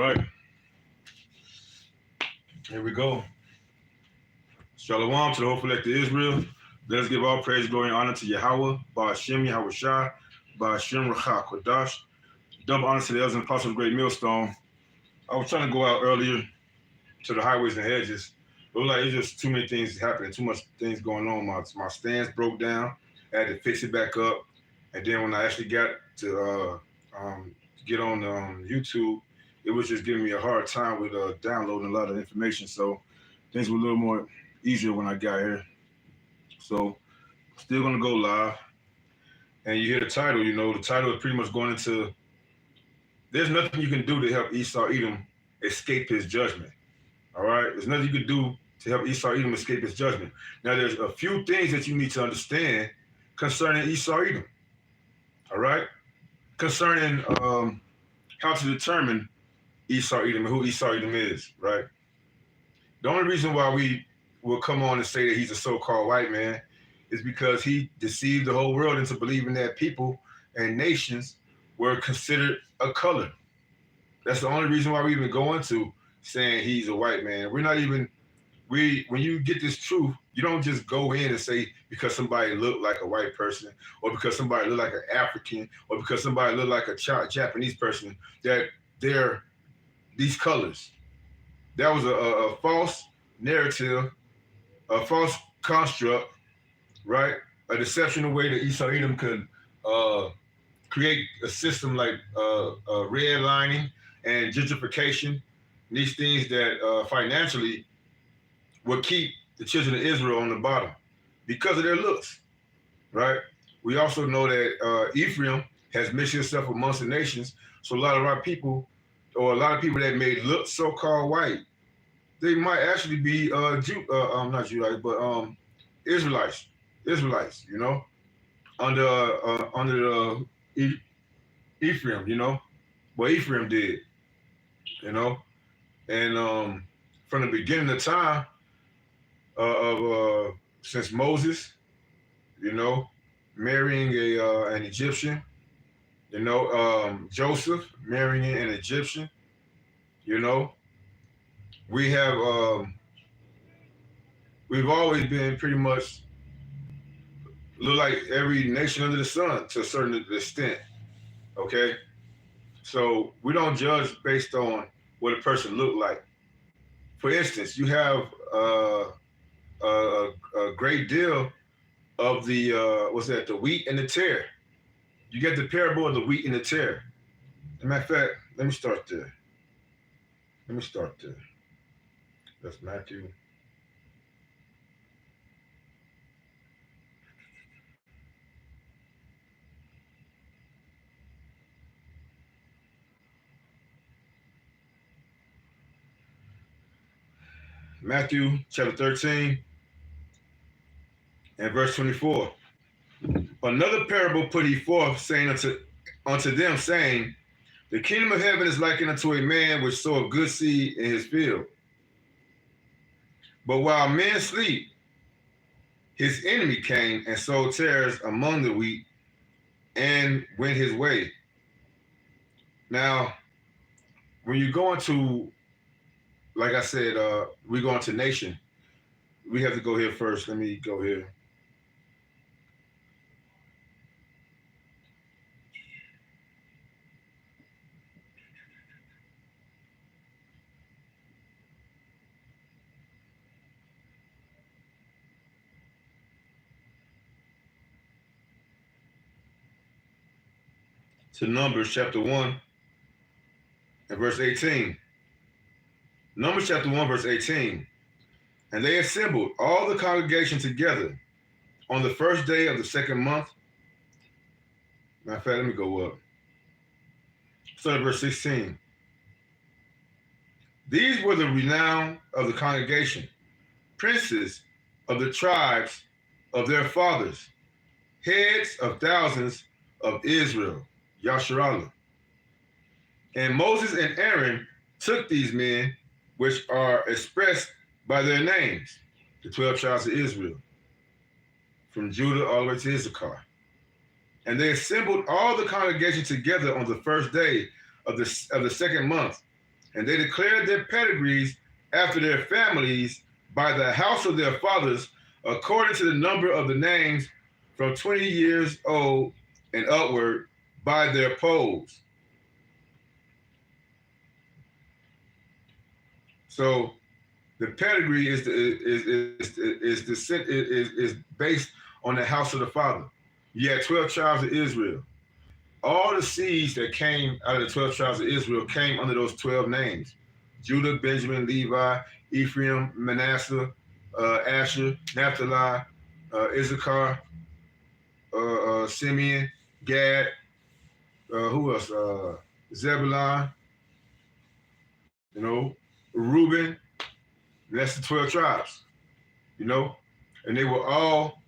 right. Here we go. Shalom to the whole elect of Israel. Let us give all praise, glory, and honor to Yahweh, Ba'ashem Yahweh Shai, Ba'ashem Racha Kodash. Double honor to the elders and apostles of the great millstone. I was trying to go out earlier to the highways and hedges. It was like it's just too many things happening, too much things going on. My stands broke down. I had to fix it back up. And then when I actually got to get on YouTube, it was just giving me a hard time with downloading a lot of information. So things were a little more easier when I got here. So still gonna go live. And you hear the title, the title is pretty much going into, there's nothing you can do to help Esau Edom escape his judgment. All right? There's nothing you can do to help Esau Edom escape his judgment. Now, there's a few things that you need to understand concerning Esau Edom. All right? Concerning how to determine Esau Edom and who Esau Edom is, right? The only reason why we will come on and say that he's a so-called white man is because he deceived the whole world into believing that people and nations were considered a color. That's the only reason why we even go into saying he's a white man. We're not even, when you get this truth, you don't just go in and say because somebody looked like a white person, or because somebody looked like an African, or because somebody looked like a Japanese person, that they're these colors. That was a false narrative, a false construct, right? A deceptional way that Esau Edom could create a system like redlining and gentrification, these things that financially would keep the children of Israel on the bottom because of their looks, right? We also know that Ephraim has mixed itself amongst the nations, so a lot of our people, or a lot of people that may look so-called white, they might actually be not Judites, but Israelites, under Ephraim, what Ephraim did, and from the beginning of time since Moses, marrying an Egyptian, Joseph marrying an Egyptian, we have we've always been pretty much look like every nation under the sun to a certain extent. Okay, so we don't judge based on what a person looked like. For instance, you have a great deal of the the wheat and the tare. You get the parable of the wheat and the tare. As a matter of fact, let me start there. That's Matthew. Matthew chapter 13 and verse 24. Another parable put he forth, saying unto them, saying, the kingdom of heaven is likened unto a man which sowed good seed in his field. But while men sleep, his enemy came and sowed tares among the wheat and went his way. Now, when you go into, like I said, we go into nation, we have to go here first. Let me go here. To Numbers chapter 1 and verse 18. Numbers chapter 1, verse 18. And they assembled all the congregation together on the first day of the second month. Matter of fact, let me go up. Start at verse 16. These were the renown of the congregation, princes of the tribes of their fathers, heads of thousands of Israel, Yasharallah. And Moses and Aaron took these men, which are expressed by their names, the 12 tribes of Israel, from Judah all the way to Issachar. And they assembled all the congregation together on the first day of the second month, And they declared their pedigrees after their families by the house of their fathers, according to the number of the names from 20 years old and upward by their polls. So the pedigree is based on the house of the father. You had 12 tribes of Israel. All the seeds that came out of the 12 tribes of Israel came under those 12 names: Judah, Benjamin, Levi, Ephraim, Manasseh, Asher, Naphtali, Issachar, Simeon, Gad, who else? Zebulon, Reuben. That's the 12 tribes, and they were all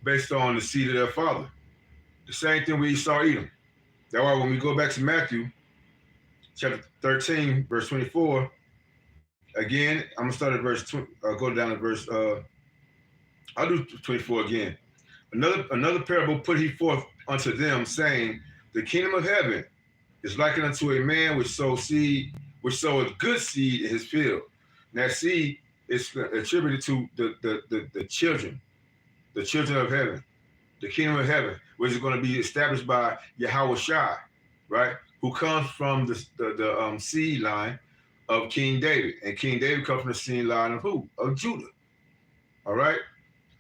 based on the seed of their father. The same thing with Esau, Edom. That's why when we go back to Matthew, chapter 13, verse 24, again, I'm gonna start at verse 20, go down to verse. I'll do 24 again. Another parable put he forth unto them, saying, the kingdom of heaven is likened unto a man which soweth good seed in his field. And that seed is attributed to the children of heaven, the kingdom of heaven, which is going to be established by Yahweh Shai, right? Who comes from the seed line of King David. And King David comes from the seed line of who? Of Judah. All right?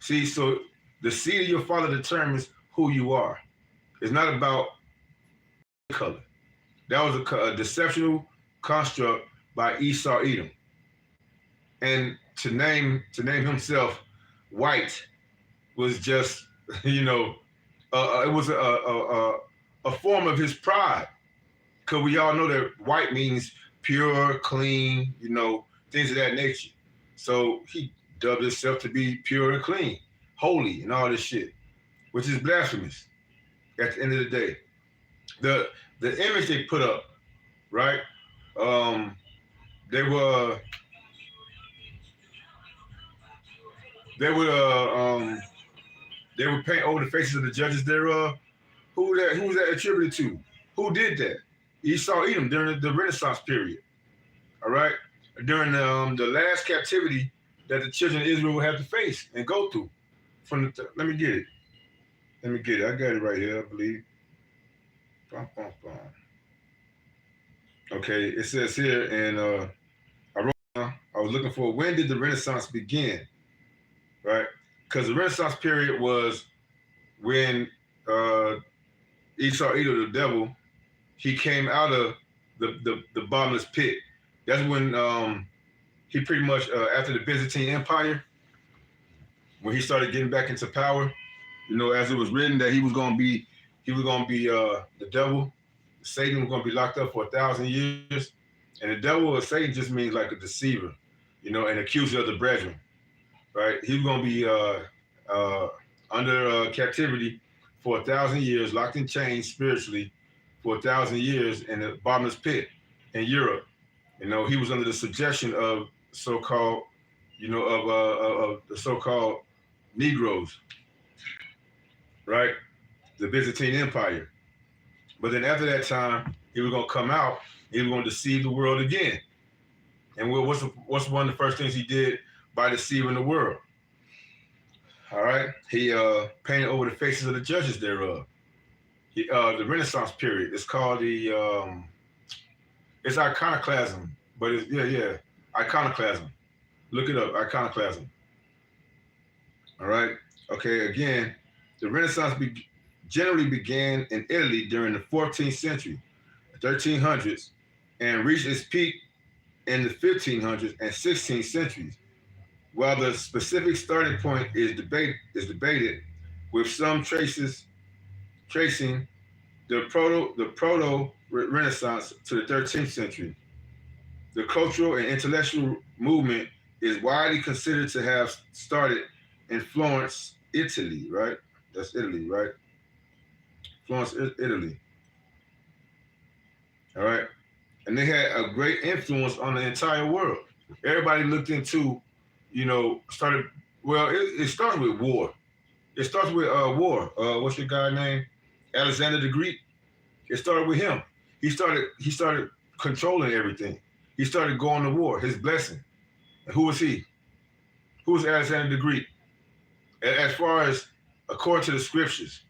See, so the seed of your father determines who you are. It's not about color. That was a deceptional construct by Esau Edom. And to name himself white was just, it was a form of his pride. Because we all know that white means pure, clean, things of that nature. So he dubbed himself to be pure and clean, holy, and all this shit, which is blasphemous at the end of the day. The image they put up, right? They would paint over the faces of the judges thereof. Who was that attributed to? Who did that? Esau Edom during the Renaissance period. All right, during the last captivity that the children of Israel would have to face and go through. Let me get it. I got it right here, I believe. Okay, it says here, and I was looking for when did the Renaissance begin, right? Because the Renaissance period was when Esau, Edom, the devil, he came out of the bottomless pit. That's when he pretty much after the Byzantine Empire, when he started getting back into power, as it was written that he was gonna be the devil. Satan was going to be locked up for 1,000 years. And the devil or Satan just means like a deceiver, an accuser of the brethren, right? He was going to be under captivity for 1,000 years, locked in chains spiritually for 1,000 years in the bottomless pit in Europe. He was under the suggestion of so-called, of the so-called Negroes, right? The Byzantine Empire. But then after that time, he was going to come out, he was going to deceive the world again. And what's one of the first things he did by deceiving the world? All right, he painted over the faces of the judges thereof. The Renaissance period, it's called it's iconoclasm, but it's, iconoclasm. Look it up, iconoclasm. All right, okay, again, the Renaissance generally began in Italy during the 14th century, 1300s, and reached its peak in the 1500s and 16th centuries. While the specific starting point is debated, with some tracing the proto-Renaissance to the 13th century. The cultural and intellectual movement is widely considered to have started in Florence, Italy, right? That's Italy, right? Florence, Italy. All right. And they had a great influence on the entire world. Everybody looked into, it started with war. It starts with war. What's your guy name? Alexander the Greek. It started with him. he started controlling everything. He started going to war, his blessing. And who was he? Who was Alexander the Greek? As far as according to the scriptures.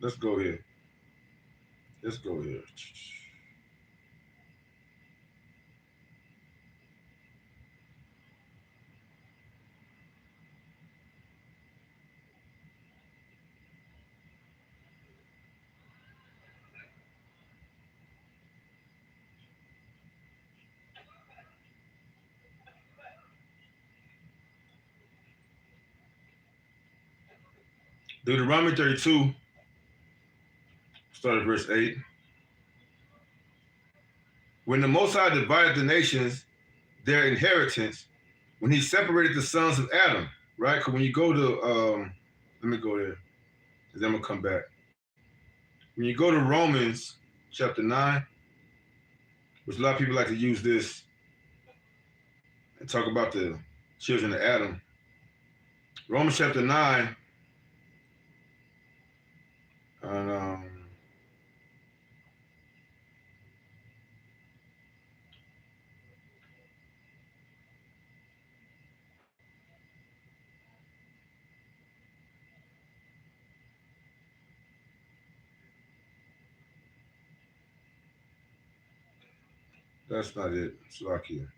Let's go here. Let's go here. Deuteronomy 32, start at verse 8. When the Most High divided the nations, their inheritance, when he separated the sons of Adam, right? Because when you go to, let me go there, because then I'm going to come back. When you go to Romans chapter 9, which a lot of people like to use this and talk about the children of Adam. Romans chapter 9, and that's not it. It's like here.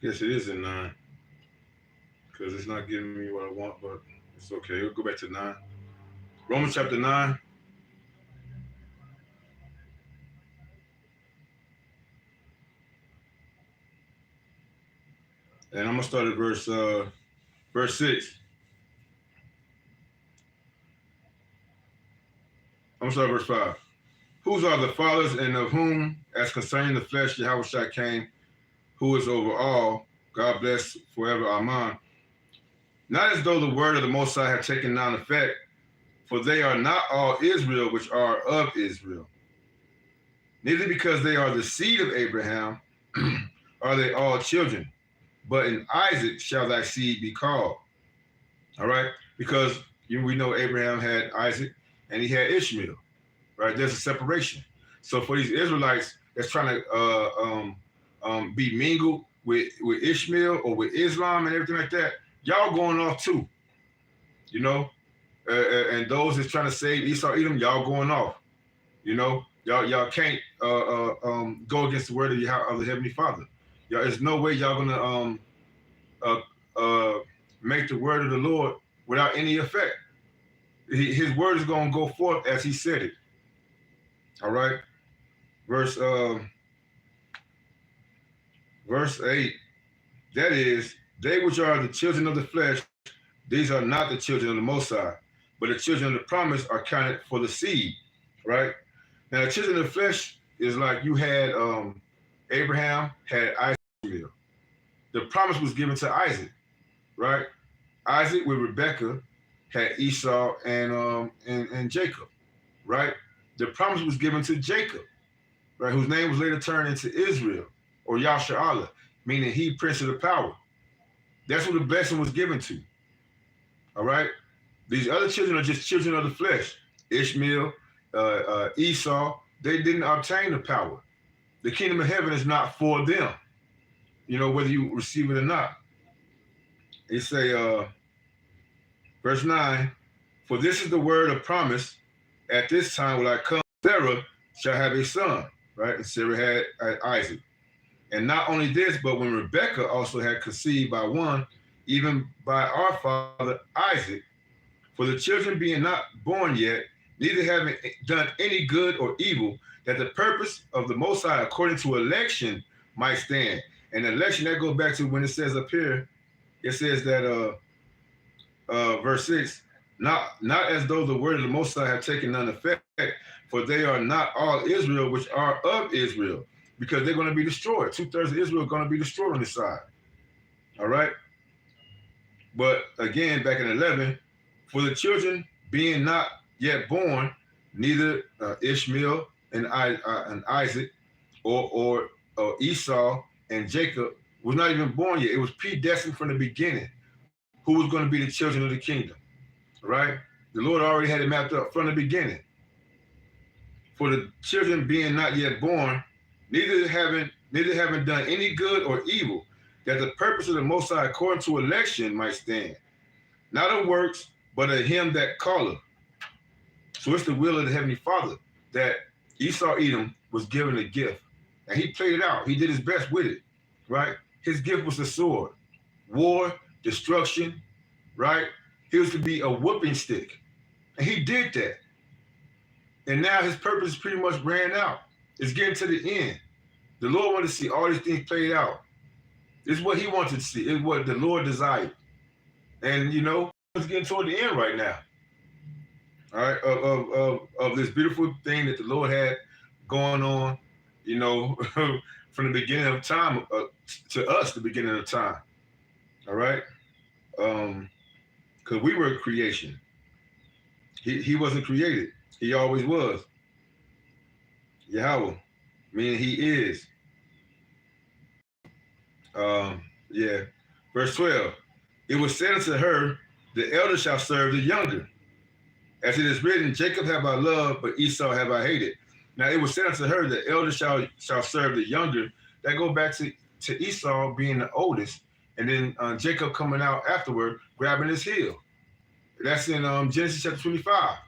Yes, it is in 9, because it's not giving me what I want, but it's okay. We'll go back to 9. Romans chapter 9. And I'm going to start at verse 6. I'm going to start at verse 5. Whose are the fathers, and of whom, as concerning the flesh, Yahushua came, who is over all, God bless forever, Amen. Not as though the word of the Most High had taken none effect, for they are not all Israel which are of Israel. Neither because they are the seed of Abraham are they all children, but in Isaac shall thy seed be called. All right? Because we know Abraham had Isaac and he had Ishmael, right? There's a separation. So for these Israelites that's trying to be mingled with Ishmael or with Islam and everything like that, y'all going off too, you know? And those that's trying to save Esau, Edom, y'all going off, you know? Y'all can't go against the word of the Heavenly Father. Y'all, there's no way y'all gonna make the word of the Lord without any effect. His word is gonna go forth as he said it. All right, verse 8. That is, they which are the children of the flesh, these are not the children of the Most High, but the children of the promise are counted for the seed. Right? Now, the children of the flesh is like you had Abraham had Isaac. The promise was given to Isaac, right? Isaac with Rebekah had Esau and Jacob, right? The promise was given to Jacob, right? Whose name was later turned into Israel or Yasharallah, meaning he prince of the power. That's what the blessing was given to. All right? These other children are just children of the flesh. Ishmael, Esau, they didn't obtain the power. The kingdom of heaven is not for them, whether you receive it or not. It say, verse 9, for this is the word of promise. At this time will I come, Sarah shall have a son, right? And Sarah had Isaac. And not only this, but when Rebekah also had conceived by one, even by our father Isaac, for the children being not born yet, neither having done any good or evil, that the purpose of the Most High according to election might stand. And election, that goes back to when it says up here, it says that verse 6, not as though the word of the Most High have taken none effect, for they are not all Israel which are of Israel, because they're going to be destroyed. 2/3 of Israel are going to be destroyed on this side. All right. But again, back in 11, for the children being not yet born, neither Ishmael and Isaac or Esau and Jacob was not even born yet. It was predestined from the beginning who was going to be the children of the kingdom. Right? The Lord already had it mapped up from the beginning. For the children being not yet born, neither having done any good or evil, that the purpose of the Most High according to election might stand, not of works, but of him that calleth. So it's the will of the Heavenly Father that Esau Edom was given a gift, and he played it out. He did his best with it, right? His gift was a sword, war, destruction, right? He was to be a whooping stick, and he did that. And now his purpose pretty much ran out. It's getting to the end. The Lord wanted to see all these things played out. This is what he wanted to see. It's what the Lord desired. And, it's getting toward the end right now. All right, of this beautiful thing that the Lord had going on, from the beginning of time to us, the beginning of time. All right? Because we were a creation. He wasn't created. He always was. Yahweh, meaning he is. Verse 12. It was said unto her, the elder shall serve the younger. As it is written, Jacob have I loved, but Esau have I hated. Now it was said unto her, the elder shall serve the younger. That go back to Esau being the oldest, and then Jacob coming out afterward, grabbing his heel. That's in Genesis chapter 25.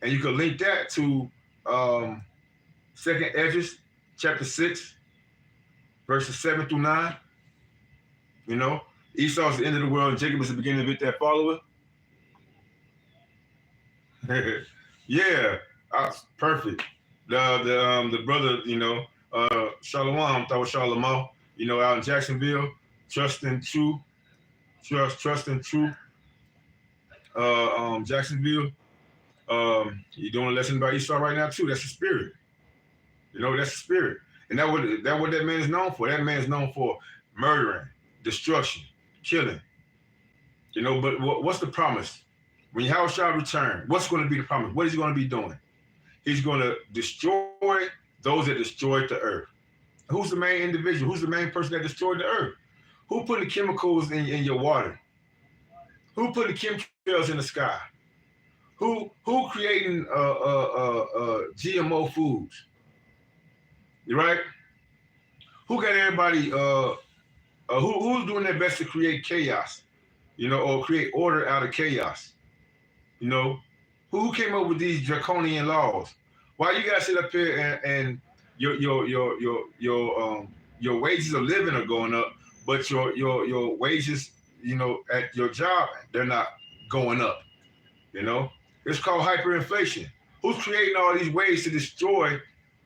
And you can link that to 2nd Esdras chapter 6, verses 7 through 9. Esau is the end of the world, and Jacob is the beginning of it that followeth. Yeah, perfect. The brother, Shalom, that was Shalom, out in Jacksonville, trust and true. Jacksonville. You're doing a lesson about Esau right now too. That's the spirit. That's the spirit. And that what that man is known for. That man is known for murdering, destruction, killing. But what's the promise? When Yahweh shall return, what's going to be the promise? What is he going to be doing? He's going to destroy those that destroyed the earth. Who's the main individual? Who's the main person that destroyed the earth? Who put the chemicals in your water? Who put the chemicals in the sky? Who creating GMO foods? You right? Who got everybody? Who's doing their best to create chaos? Or create order out of chaos? Who came up with these draconian laws? Why you guys sit up here and your wages of living are going up, but your wages, at your job, they're not going up. It's called hyperinflation. Who's creating all these ways to destroy,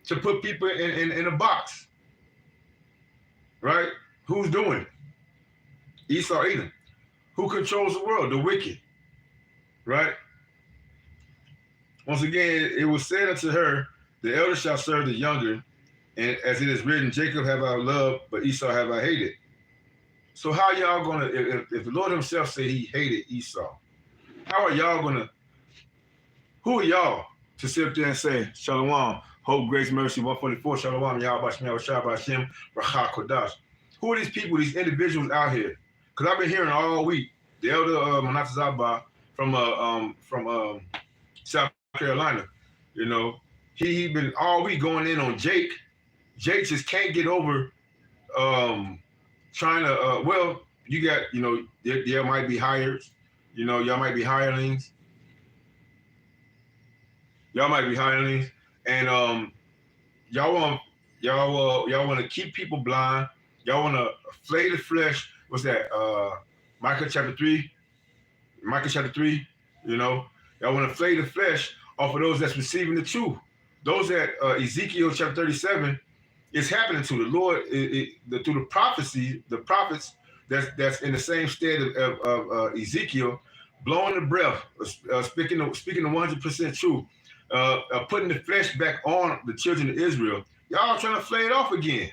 to put people in a box? Right? Who's doing it? Esau Edom. Who controls the world? The wicked. Right? Once again, it was said unto her, the elder shall serve the younger, and as it is written, Jacob have I loved, but Esau have I hated. So how y'all gonna, if the Lord himself said he hated Esau, how are y'all gonna, who are y'all to sit up there and say, Shalom, hope, grace, mercy, 144, Shalom, Yahweh, Shabbat, Shem, Racha, Kodash. Who are these people, these individuals out here? Because I've been hearing all week, the elder Manatazaba from South Carolina, he been all week going in on Jake. Jake just can't get over trying to. Well, you got there might be hires. Y'all might be hirelings. Y'all might be hirelings, and y'all want y'all want to keep people blind. Y'all want to flay the flesh. What's that? Micah chapter 3. Micah chapter 3. Y'all want to flay the flesh off of those that's receiving the truth. Those that Ezekiel chapter 37 is happening to the Lord through the prophecy, the prophets that's in the same state of Ezekiel, blowing the breath, speaking the 100% truth, putting the flesh back on the children of Israel. Y'all trying to flay it off again.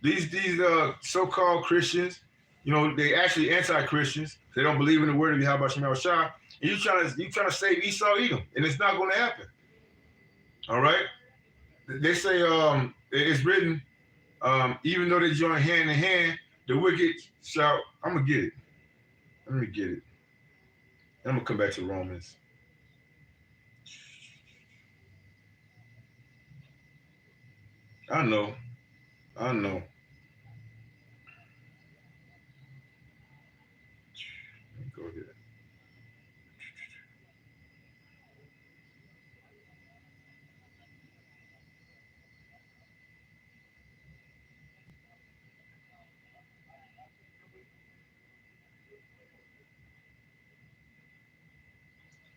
These so-called Christians, they actually anti-Christians. They don't believe in the word of Yahweh Shem Shah. And you trying to save Esau, Edom, and it's not going to happen. All right. They say it's written, even though they join hand in hand, the wicked shall. I'm gonna get it. Let me get it. I'm gonna come back to Romans. I know. Let me go here.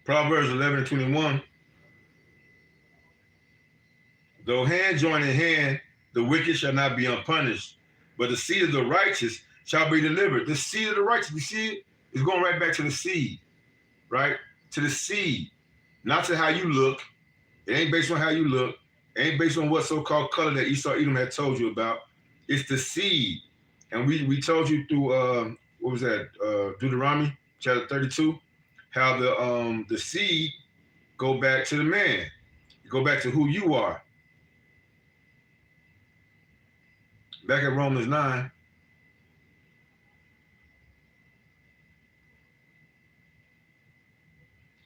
Proverbs 11:21. Though hand join in hand, the wicked shall not be unpunished, but the seed of the righteous shall be delivered. The seed of the righteous, you see it? It's going right back to the seed, right? To the seed, not to how you look. It ain't based on how you look. It ain't based on what so-called color that Esau Edom had told you about. It's the seed. And we told you through, what was that, Deuteronomy chapter 32, how the seed go back to the man. Go back to who you are. Back at Romans 9.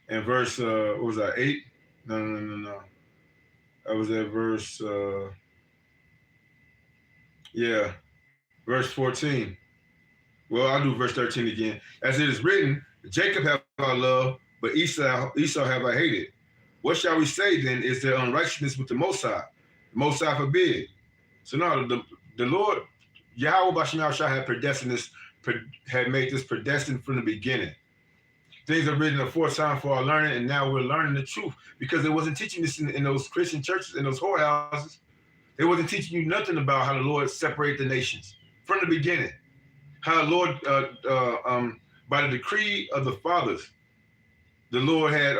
And verse, what was that, 8? No. That was at verse, verse 14. Well, I'll do verse 13 again. As it is written, Jacob have I loved, but Esau have I hated. What shall we say then? Is there unrighteousness with the Most High? The Most High forbid. So now the Lord, Yahweh Bashim Shah had made this predestined from the beginning. Things are written aforetime for our learning, and now we're learning the truth because they wasn't teaching this in those Christian churches, in those whorehouses. They wasn't teaching you nothing about how the Lord separated the nations from the beginning. How the Lord, by the decree of the fathers, the Lord had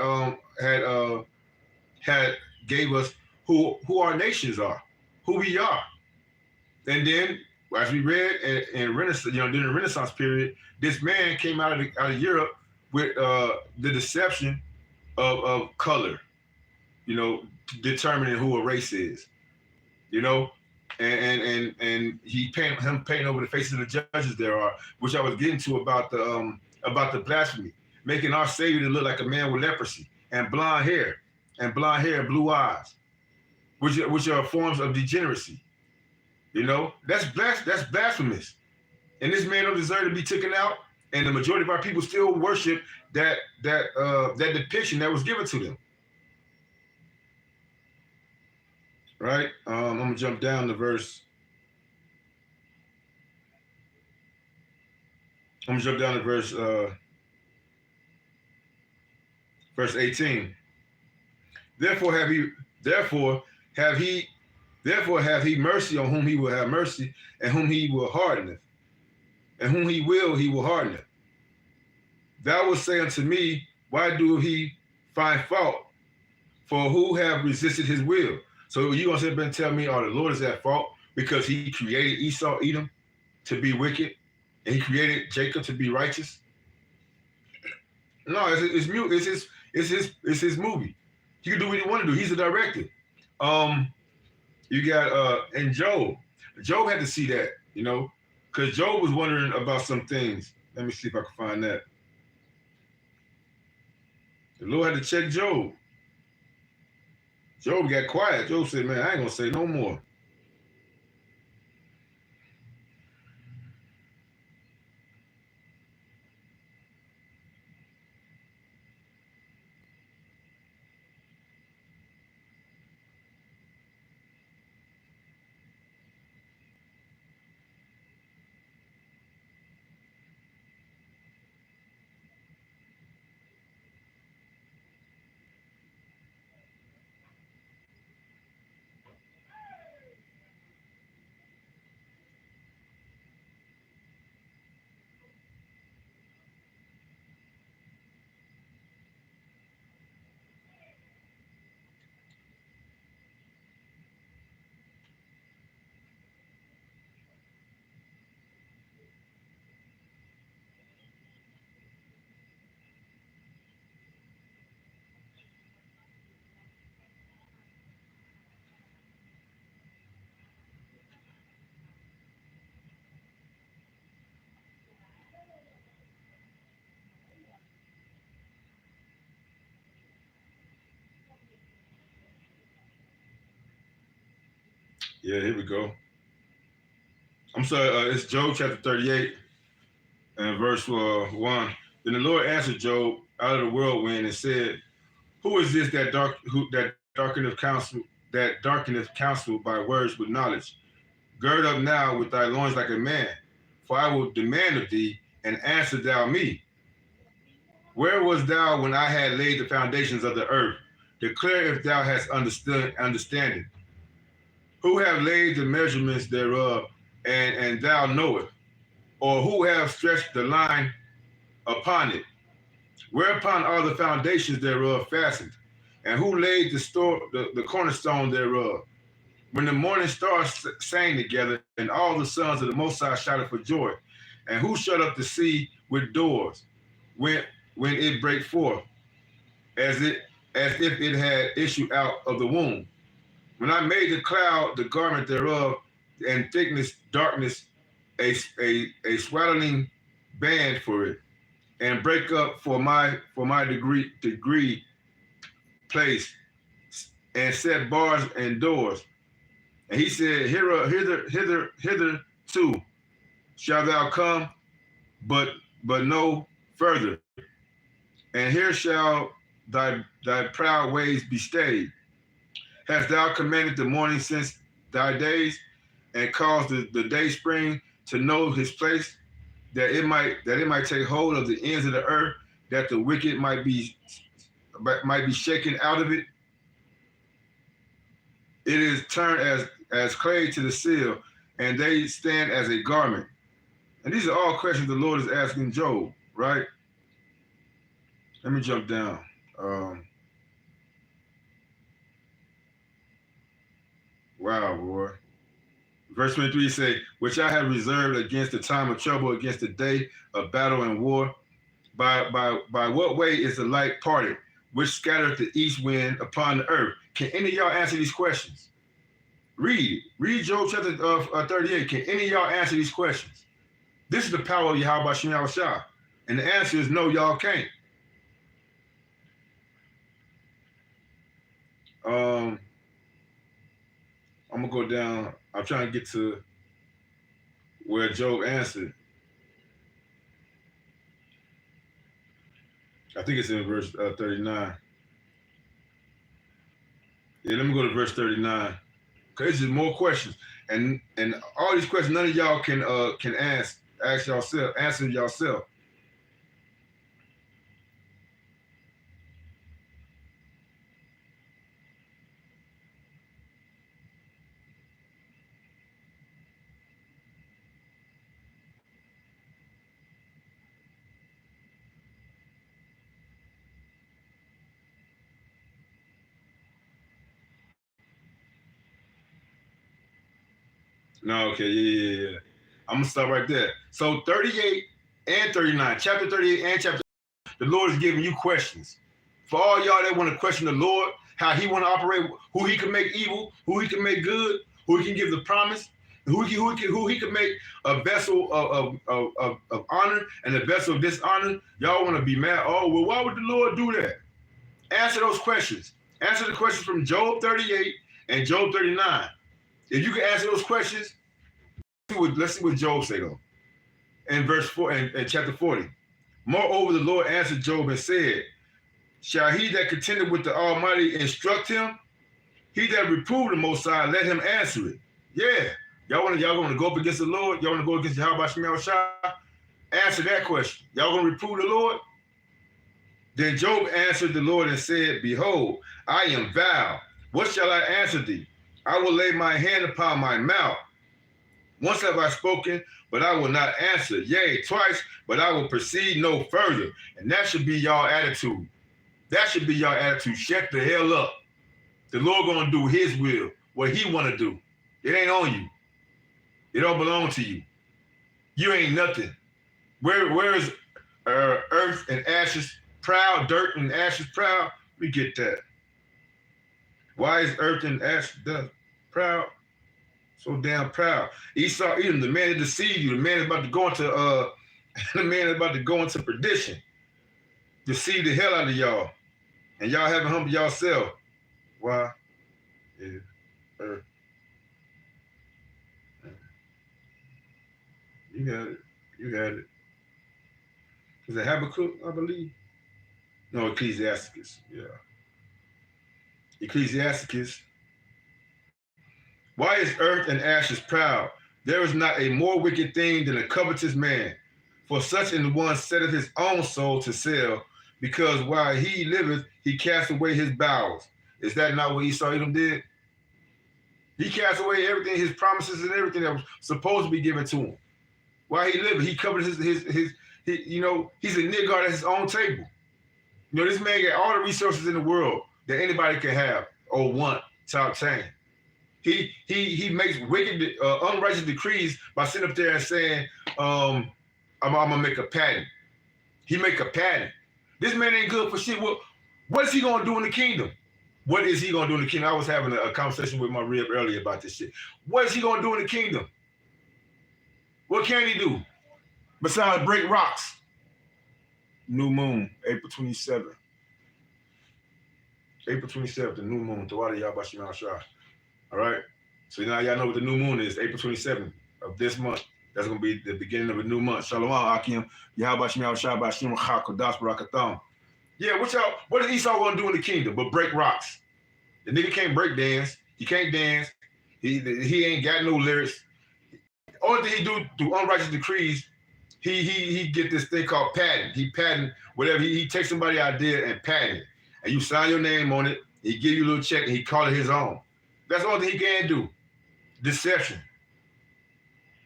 gave us who our nations are, who we are. And then, as we read in Renaissance, during the Renaissance period, this man came out of Europe with the deception of color, determining who a race is, and he painting over the faces of the judges there are, which I was getting to about the blasphemy, making our Savior to look like a man with leprosy and blonde hair and blue eyes, which are forms of degeneracy. That's blasphemous. And this man don't deserve to be taken out. And the majority of our people still worship that depiction that was given to them. Right? I'm gonna jump down to verse 18. Therefore have he mercy on whom he will have mercy, and whom he will hardeneth, and whom he will hardeneth. Thou wilt say unto me, why do he find fault? For who have resisted his will? So you gonna sit there and tell me, oh, the Lord is at fault because he created Esau, Edom, to be wicked, and he created Jacob to be righteous? No, it's his movie. He can do what he want to do. He's the director. You got and Job. Job had to see that, because Job was wondering about some things. Let me see if I can find that. The Lord had to check Job. Job got quiet. Job said, man, I ain't gonna say no more. Yeah, here we go. I'm sorry, it's Job chapter 38 and verse 1. Then the Lord answered Job out of the whirlwind and said, who is this that darkeneth counsel by words with knowledge? Gird up now with thy loins like a man, for I will demand of thee, and answer thou me. Where was thou when I had laid the foundations of the earth? Declare if thou hast understanding. Who have laid the measurements thereof, and thou knowest? Or who have stretched the line upon it? Whereupon are the foundations thereof fastened? And who laid the cornerstone thereof? When the morning stars sang together, and all the sons of the Most High shouted for joy, and who shut up the sea with doors, when it brake forth, as if it had issued out of the womb? When I made the cloud the garment thereof, and thickness darkness a swaddling band for it, and break up for my degree place, and set bars and doors. And he said, hither too shalt thou come, but no further. And here shall thy proud ways be stayed. Hast thou commanded the morning since thy days, and caused the day spring to know his place, that it might take hold of the ends of the earth, that the wicked might be shaken out of it? It is turned as clay to the seal, and they stand as a garment. And these are all questions the Lord is asking Job, right? Let me jump down. Wow, boy. Verse 23 say, which I have reserved against the time of trouble, against the day of battle and war. By what way is the light parted, which scattereth the east wind upon the earth? Can any of y'all answer these questions? Read Job chapter 38. Can any of y'all answer these questions? This is the power of Yahweh Shem Yahushua. And the answer is no, y'all can't. I'm gonna go down. I'm trying to get to where Job answered. I think it's in verse 39. Yeah, let me go to verse 39. Because there's more questions. And all these questions, none of y'all can answer yourself. No, okay, yeah. I'm gonna stop right there. So 38 and 39, chapter 38 and chapter, the Lord is giving you questions. For all y'all that want to question the Lord, how he want to operate, who he can make evil, who he can make good, who he can give the promise, who he can make a vessel of honor and a vessel of dishonor. Y'all want to be mad? Oh, well, why would the Lord do that? Answer those questions. Answer the questions from Job 38 and Job 39. If you can answer those questions, let's see what Job say though. In verse 4 and chapter 40. Moreover, the Lord answered Job and said, shall he that contended with the Almighty instruct him? He that reproved the Most High, let him answer it. Yeah. Y'all want to go up against the Lord? Y'all want to go against Yahweh Shah? Answer that question. Y'all going to reprove the Lord? Then Job answered the Lord and said, behold, I am vile. What shall I answer thee? I will lay my hand upon my mouth. Once have I spoken, but I will not answer. Yea, twice, but I will proceed no further. And that should be y'all attitude. That should be y'all attitude. Shut the hell up. The Lord gonna do his will, what he wanna do. It ain't on you. It don't belong to you. You ain't nothing. Where is earth and ashes proud, dirt and ashes proud? We get that. Why is earth and ashes proud? So damn proud. Esau, Edom, the man that deceived you, the man is about to go into the man is about to go into perdition. Deceive the hell out of y'all. And y'all haven't humbled yourself. Why is earth? You got it. You got it. Is it Habakkuk, I believe? No, Ecclesiasticus. Yeah. Ecclesiasticus. Why is earth and ashes proud? There is not a more wicked thing than a covetous man. For such an one setteth his own soul to sell, because while he liveth, he cast away his bowels. Is that not what Esau Edom did? He cast away everything, his promises and everything that was supposed to be given to him. While he lived, he covered his you know, he's a niggard at his own table. You know, this man got all the resources in the world that anybody can have or want to obtain. He makes wicked, unrighteous decrees by sitting up there and saying, I'm gonna make a patent. He make a patent. This man ain't good for shit. What is he gonna do in the kingdom? What is he gonna do in the kingdom? I was having a conversation with my rib earlier about this shit. What is he gonna do in the kingdom? What can he do? Besides break rocks. New moon, April 27th. April 27th, the new moon. Tawada Yabashim Shah. All right? So now y'all know what the new moon is, April 27th of this month. That's going to be the beginning of a new month. Shalom, Akim. Yahabashim Shah Bashim Hakodas Barakatam. Yeah, what is Esau going to do in the kingdom but break rocks? The nigga can't break dance. He can't dance. He ain't got no lyrics. Only thing he do through unrighteous decrees, he get this thing called patent. He patent whatever. He takes somebody's idea and patent it. And you sign your name on it. He give you a little check and he call it his own. That's all that he can do. Deception.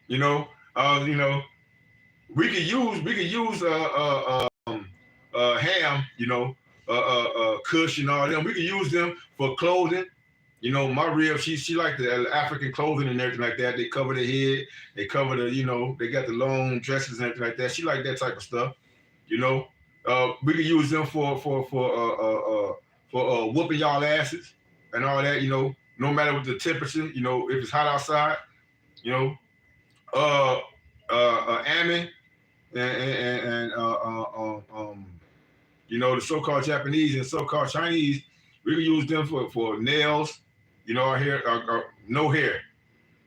You know, we could use ham, you know, Kush and all them. We could use them for clothing. You know, my rib, she like the African clothing and everything like that. They cover their head, they cover the, you know, they got the long dresses and everything like that. She like that type of stuff. You know, we could use them for whooping y'all asses and all that. You know, no matter what the temperature. You know, if it's hot outside. You know, Ammon and you know, the so-called Japanese and so-called Chinese, we could use them for nails. You know, our hair, no hair.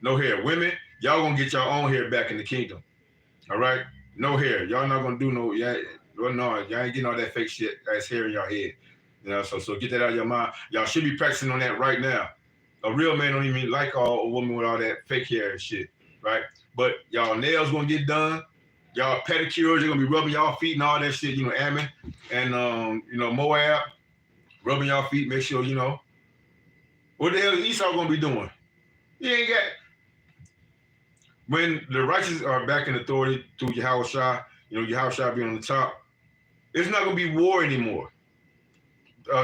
Women, y'all gonna get your own hair back in the kingdom. All right, no hair. Y'all not gonna do no. Y'all ain't getting all that fake shit that's hair in your head. You know, so get that out of your mind. Y'all should be practicing on that right now. A real man don't even like a woman with all that fake hair and shit, right? But y'all nails gonna get done. Y'all pedicures, you're gonna be rubbing y'all feet and all that shit. You know, Ammon and you know, Moab, rubbing y'all feet. Make sure you know. What the hell is Esau gonna be doing? He ain't got. When the righteous are back in authority through Yahweh Shah, you know, Yahweh Shah being on the top, it's not gonna be war anymore.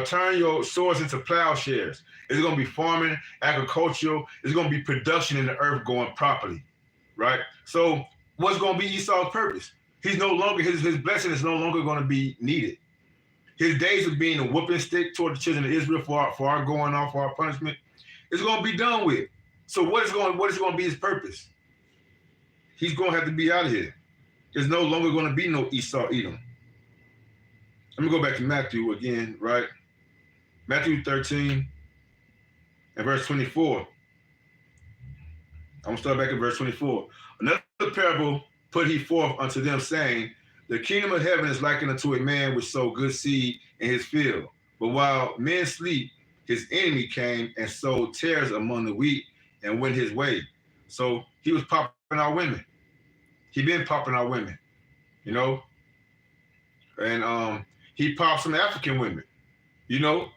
Turn your swords into plowshares. It's gonna be farming, agricultural. It's gonna be production in the earth going properly, right? So what's gonna be Esau's purpose? He's no longer his blessing is no longer gonna be needed. His days of being a whooping stick toward the children of Israel for our going off, for our punishment, is going to be done with. So what is going to be his purpose? He's going to have to be out of here. There's no longer going to be no Esau Edom. Let me go back to Matthew again, right? Matthew 13 and verse 24. I'm going to start back at verse 24. Another parable put he forth unto them, saying, the kingdom of heaven is likened unto a man which sowed good seed in his field. But while men sleep, his enemy came and sowed tares among the wheat and went his way. So he was popping out women. He been popping out women, you know. And he popped some African women, you know,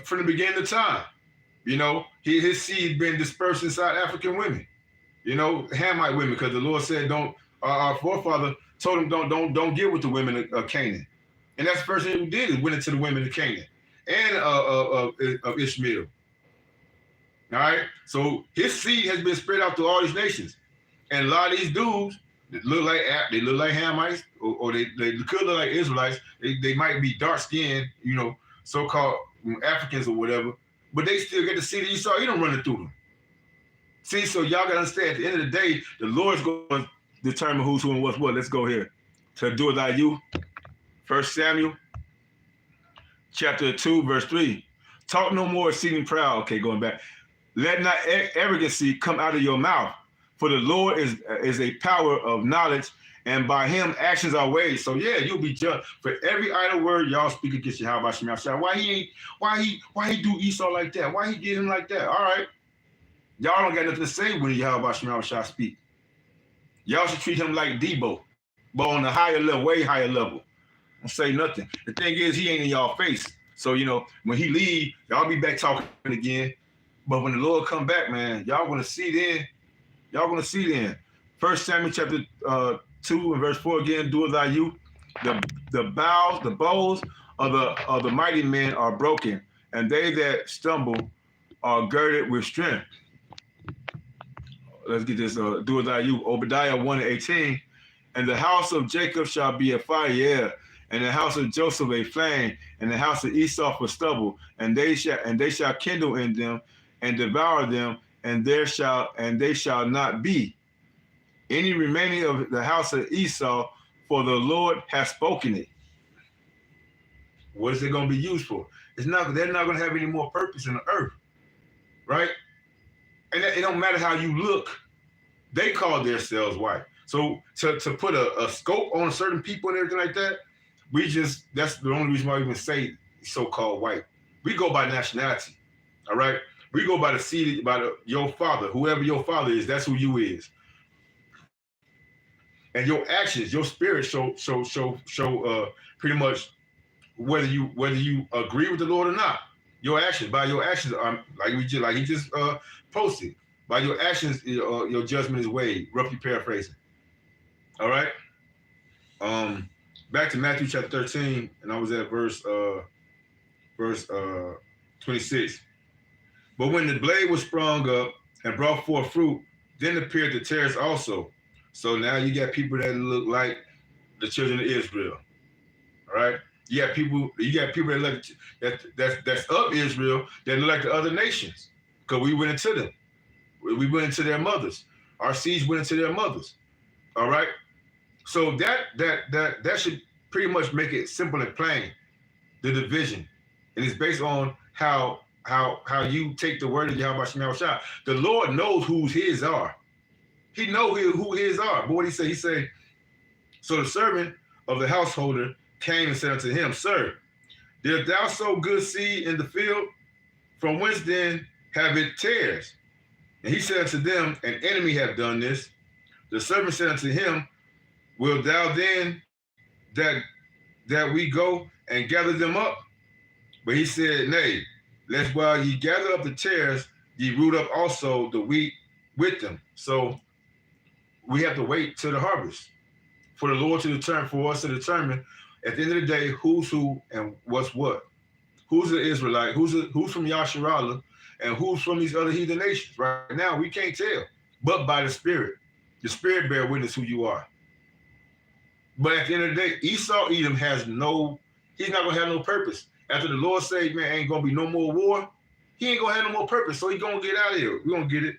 from the beginning of time. You know, his seed been dispersed inside African women, you know, Hamite women, because the Lord said, don't. Our forefather told him, don't get with the women of Canaan, and that's the first thing he did is went into the women of Canaan and of Ishmael. All right, so his seed has been spread out to all these nations, and a lot of these dudes look like Hamites, or they could look like Israelites. They might be dark skinned, you know, so-called Africans or whatever, but they still get the seed of Esau. He don't run it through them. See, so y'all gotta understand. At the end of the day, the Lord's going to determine who's who and what's what. Let's go here to do it like you. 1 Samuel chapter 2, verse 3. Talk no more exceeding proud. Okay, going back. Let not arrogancy come out of your mouth, for the Lord is a power of knowledge, and by him actions are weighed. So yeah, you'll be judged for every idle word y'all speak against Yahweh Shem Yahshua. Why he do Esau like that? Why he get him like that? All right. Y'all don't got nothing to say when Yahweh Shem Yahshua speak. Y'all should treat him like Debo, but on a higher level, way higher level. Don't say nothing. The thing is, he ain't in y'all face. So, you know, when he leave, y'all be back talking again. But when the Lord come back, man, y'all gonna see then. Y'all gonna see then. 1 Samuel chapter 2 and verse 4 again, do as I you. The bows of the mighty men are broken, and they that stumble are girded with strength. Let's get this, do as I you. Obadiah 1:18. And the house of Jacob shall be a fire, and the house of Joseph a flame, and the house of Esau for stubble, and they shall kindle in them and devour them, and they shall not be any remaining of the house of Esau, for the Lord has spoken it. What is it going to be used for? They're not going to have any more purpose in the earth, right? And it don't matter how you look. They call themselves white. So to put a scope on certain people and everything like that, that's the only reason why we even say so-called white. We go by nationality, all right? We go by the seed, your father, whoever your father is, that's who you is. And your actions, your spirit show pretty much whether you agree with the Lord or not. By your actions, like he just posted. By your actions, your judgment is weighed. Roughly paraphrasing. All right. Back to Matthew chapter 13, and I was at verse 26. But when the blade was sprung up and brought forth fruit, then appeared the tares also. So now you got people that look like the children of Israel. All right. You got people that look that's of Israel that look like the other nations, because we went into them. We went into their mothers. Our seeds went into their mothers. All right. So that should pretty much make it simple and plain, the division, and it's based on how you take the word of Yahweh Shem Yahshua. The Lord knows who his are. He knows who his are. But what he say? He say, so the servant of the householder came and said unto him, Sir, didst thou sow good seed in the field? From whence then have it tares? And he said unto them, An enemy hath done this. The servant said unto him, Wilt thou then that we go and gather them up? But he said, Nay, lest while ye gather up the tares, ye root up also the wheat with them. So we have to wait till the harvest for the Lord to determine, for us to determine at the end of the day who's who and what's what. Who's the Israelite? Who's from Yasharallah, and who's from these other heathen nations? Right now we can't tell, but by the Spirit. The Spirit bear witness who you are. But at the end of the day, Esau Edom he's not gonna have no purpose. After the Lord said, man, ain't gonna be no more war, he ain't gonna have no more purpose. So he's gonna get out of here. We're gonna get it.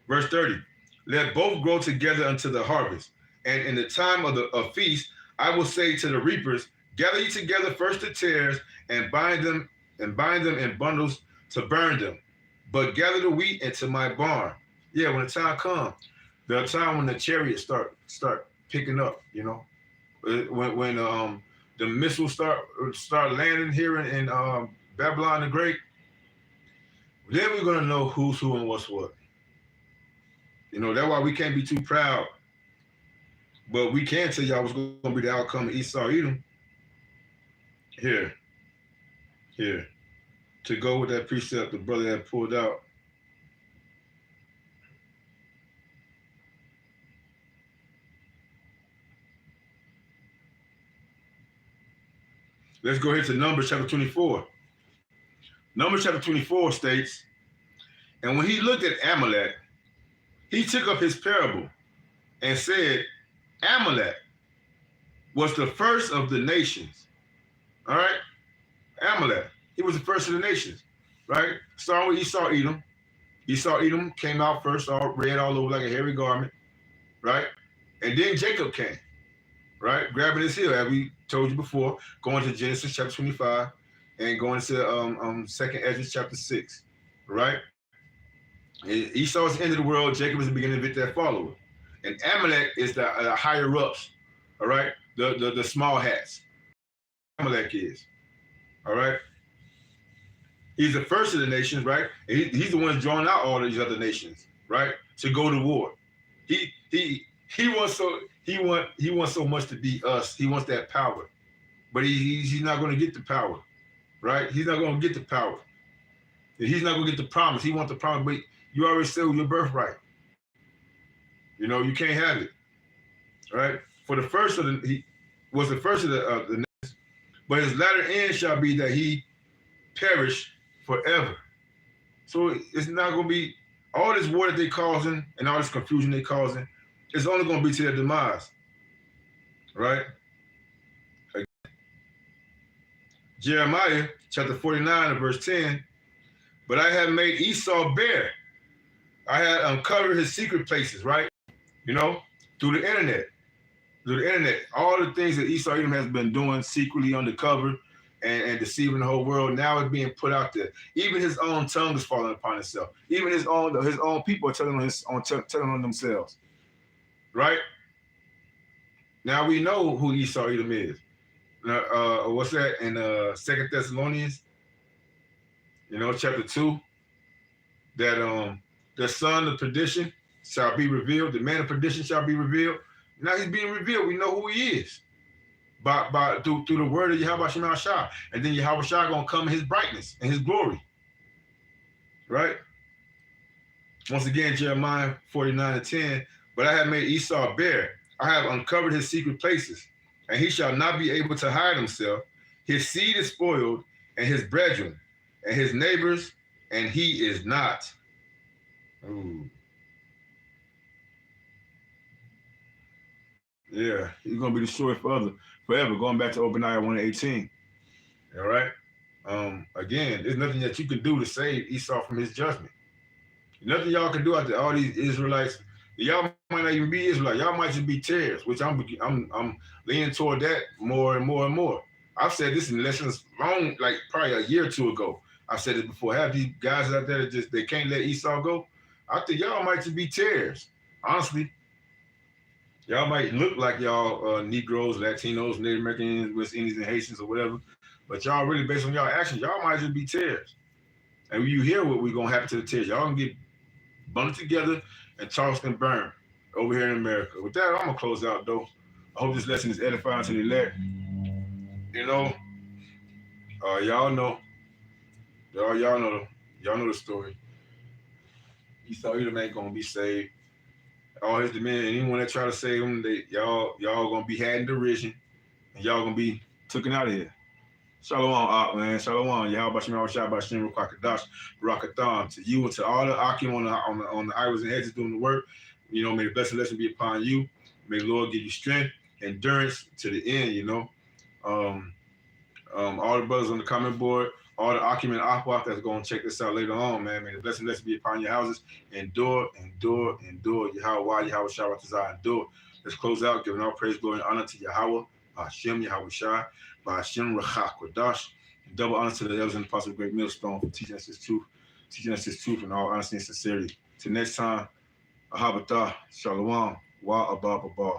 Verse 30. Let both grow together unto the harvest. And in the time of the feast, I will say to the reapers, gather ye together first the tares and bind them and bind them in bundles to burn them, but gather the wheat into my barn. Yeah, when the time comes, the time when the chariots start picking up, you know, when the missiles start landing here in Babylon the Great, then we're gonna know who's who and what's what. You know, that's why we can't be too proud, but we can tell y'all what's gonna be the outcome of Esau Edom. Here, to go with that precept the brother had pulled out. Let's go ahead to Numbers chapter 24. Numbers chapter 24 states, and when he looked at Amalek, he took up his parable and said, Amalek was the first of the nations. All right? Amalek, he was the first of the nations, right? Starting with Esau Edom. Esau Edom came out first, all red all over like a hairy garment, right? And then Jacob came, right? Grabbing his heel, as we told you before, going to Genesis chapter 25 and going to Second Ezra chapter 6, right? And Esau is the end of the world. Jacob is the beginning of it that follower. And Amalek is the higher ups, all right? The small hats. Amalek is, all right? He's the first of the nations, right? And he's the one drawing out all these other nations, right? To go to war. He wants so much to be us. He wants that power, but he's not going to get the power, right? He's not going to get the power. He's not going to get the promise. He wants the promise, but you already sold your birthright. You know, you can't have it, right? For the first of the, he was the first of the nations, but his latter end shall be that he perish forever. So it's not going to be all this war that they causing and all this confusion they causing. It's only going to be to their demise, right? Again. Jeremiah chapter 49 and verse 10. But I have made Esau bare. I had uncovered his secret places, right? You know, through the internet. All the things that Esau Edom has been doing secretly undercover and deceiving the whole world, now it's being put out there. Even his own tongue is falling upon itself. Even his own people are telling on themselves. Right? Now we know who Esau Edom is. What's that in 2 Thessalonians? You know, chapter 2, that the son of perdition shall be revealed, the man of perdition shall be revealed. Now he's being revealed. We know who he is. Through the word of Yahweh Shema Shah. And then Yahweh Shah gonna come in his brightness and his glory. Right? Once again, Jeremiah 49 and 10. But I have made Esau bare. I have uncovered his secret places, and he shall not be able to hide himself. His seed is spoiled, and his brethren, and his neighbors, and he is not. Ooh. Yeah, he's gonna be destroyed forever. Going back to Obadiah 1:18. All right. Again, there's nothing that you can do to save Esau from his judgment. Nothing y'all can do out there. All these Israelites, y'all might not even be Israelites. Y'all might just be tares, which I'm leaning toward that more and more and more. I've said this in lessons long, like probably a year or two ago. I've said it before. Have these guys out there that they can't let Esau go? I think y'all might just be tares. Honestly, y'all might look like y'all Negroes, Latinos, Native Americans, West Indians, and Haitians or whatever, but y'all really, based on y'all actions, y'all might just be tares. And when you hear what we're gonna happen to the tares, y'all gonna get bundled together and tossed and burned over here in America. With that, I'm gonna close out though. I hope this lesson is edifying to the elect. You know, y'all know the story. Esau Edom ain't gonna be saved. All his men, anyone that try to save him, y'all gonna be had in derision, and y'all gonna be taken out of here. Shalom, man. Shalom. Yahweh Shem Shabbat Shem Rukwakadash Rakatham. To you and to all the Akim on the idols and heads doing the work. You know, may the blessed lesson be upon you. May the Lord give you strength, endurance to the end, you know. All the brothers on the comment board, all the Akim and Ahwaf that's going to check this out later on, man. May the blessed lesson be upon your houses. Endure. Yahweh, Yahweh Shabbat Tazah, endure. Let's close out, giving all praise, glory, and honor to Yahweh, Hashem, Yahweh Shai, Hashem, Rachak, Kodash, Double honor to the elders and apostles of Great Millstone for teaching us this truth in all honesty and sincerity. Till next time, Ahabata, Shalom, Wa Abba Abba.